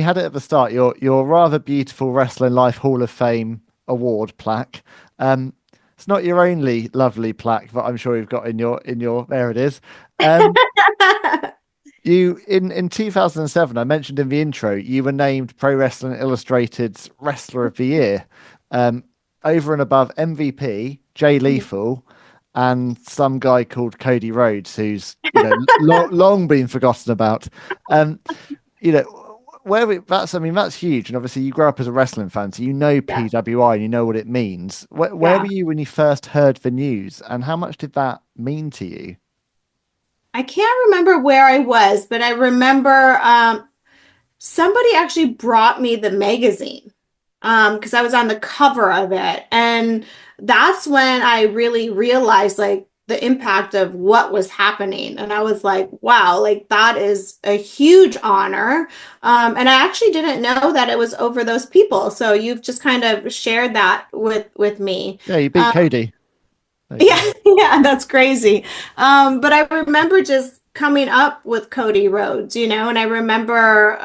had it at the start. Your rather beautiful Wrestling Life Hall of Fame award plaque. It's not your only lovely plaque that I'm sure you've got in your. There it is. Um, you in 2007, I mentioned in the intro, you were named Pro Wrestling Illustrated's Wrestler of the Year, um, over and above MVP, Jay Lethal, and some guy called Cody Rhodes, who's long been forgotten about. Um, that's, I mean, that's huge. And obviously you grew up as a wrestling fan, so you know Yeah. PWI and you know what it means. Where were Yeah. you when you first heard the news, and how much did that mean to you? I can't remember where I was, but I remember somebody actually brought me the magazine because I was on the cover of it. And that's when I really realized like the impact of what was happening. And I was like, wow, like that is a huge honor. And I actually didn't know that it was over those people. So you've just kind of shared that with me. Yeah, you beat Um, Cody. There you go. yeah, yeah, that's crazy. But I remember just coming up with Cody Rhodes, and I remember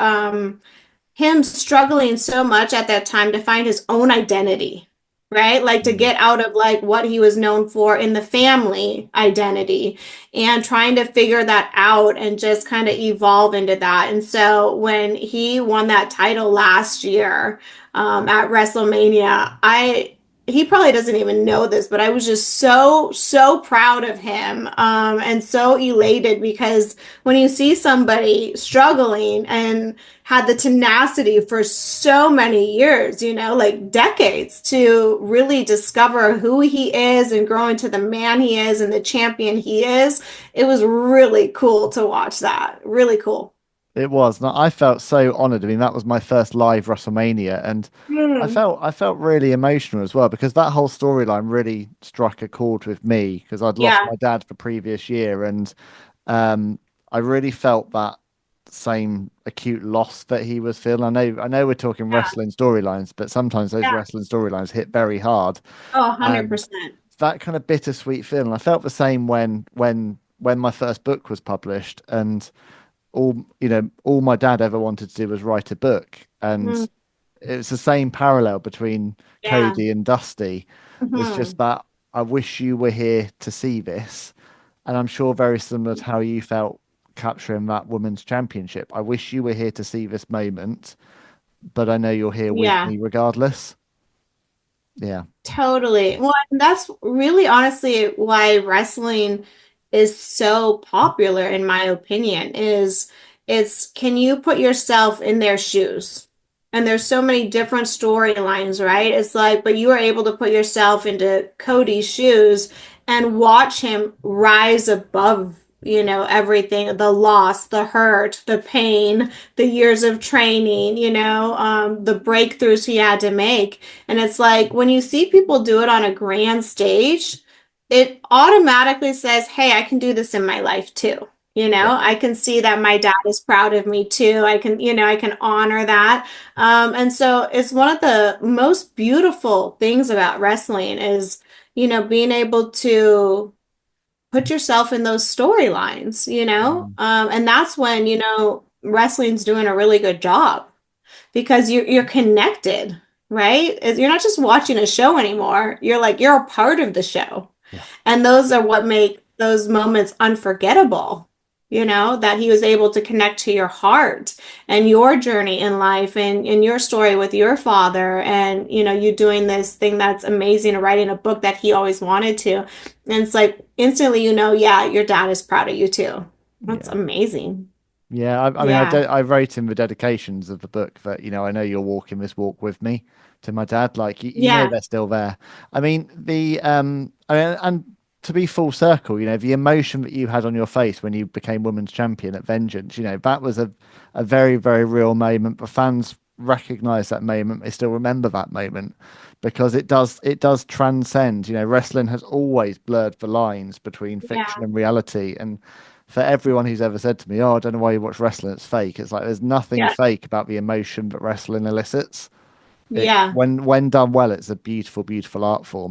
him struggling so much at that time to find his own identity, right? Like to Mm. get out of like what he was known for in the family identity and trying to figure that out and just kind of evolve into that. And so when he won that title last year at WrestleMania, he probably doesn't even know this, but I was just so proud of him and so elated because when you see somebody struggling and had the tenacity for so many years, like decades to really discover who he is and grow into the man he is and the champion he is, it was really cool to watch that. Really cool. It was. And I felt so honored. I mean, that was my first live WrestleMania, and Mm, I felt really emotional as well because that whole storyline really struck a chord with me because I'd lost yeah, my dad the previous year, and um, I really felt that same acute loss that he was feeling. I know we're talking yeah, wrestling storylines, but sometimes those yeah. wrestling storylines hit very hard, Oh, and 100%. that kind of bittersweet feeling. I felt the same when my first book was published, and all my dad ever wanted to do was write a book, Mm, and it's the same parallel between yeah. Cody and Dusty. Was Mhm. just that I wish you were here to see this, and I'm sure very similar to how you felt capturing that women's championship. I wish you were here to see this moment, but I know you're here with Yeah. me regardless. Yeah. Totally. Well, and that's really honestly why wrestling is so popular, in my opinion, is it's can you put yourself in their shoes? And there's so many different storylines, right? It's like, but you are able to put yourself into Cody's shoes and watch him rise above, everything, the loss, the hurt, the pain, the years of training, the breakthroughs he had to make. And it's like when you see people do it on a grand stage, it automatically says, hey, I can do this in my life too. Yeah. I can see that my dad is proud of me too. I can honor that. And so it's one of the most beautiful things about wrestling is, being able to put yourself in those storylines, Mm. and that's when, wrestling's doing a really good job because you're connected, right? You're not just watching a show anymore. You're a part of the show. Yeah. And those are what make those moments unforgettable. That he was able to connect to your heart and your journey in life and your story with your father and you doing this thing that's amazing and writing a book that he always wanted to. And it's like instantly yeah, your dad is proud of you too. That's Yeah. amazing. Yeah, I mean, Yeah. I wrote in the dedications of the book that, I know you're walking this walk with me to my dad. Like, Yeah. they're still there. I mean, I mean, and to be full circle, the emotion that you had on your face when you became women's champion at Vengeance, that was a very, very real moment. The fans recognize that moment. They still remember that moment because it does transcend. Wrestling has always blurred the lines between fiction Yeah. and reality. And for everyone who's ever said to me, "Oh, I don't know why you watch wrestling, it's fake." It's like there's nothing Yeah. fake about the emotion that wrestling elicits. It Yeah. when done well, it's a beautiful, beautiful art form.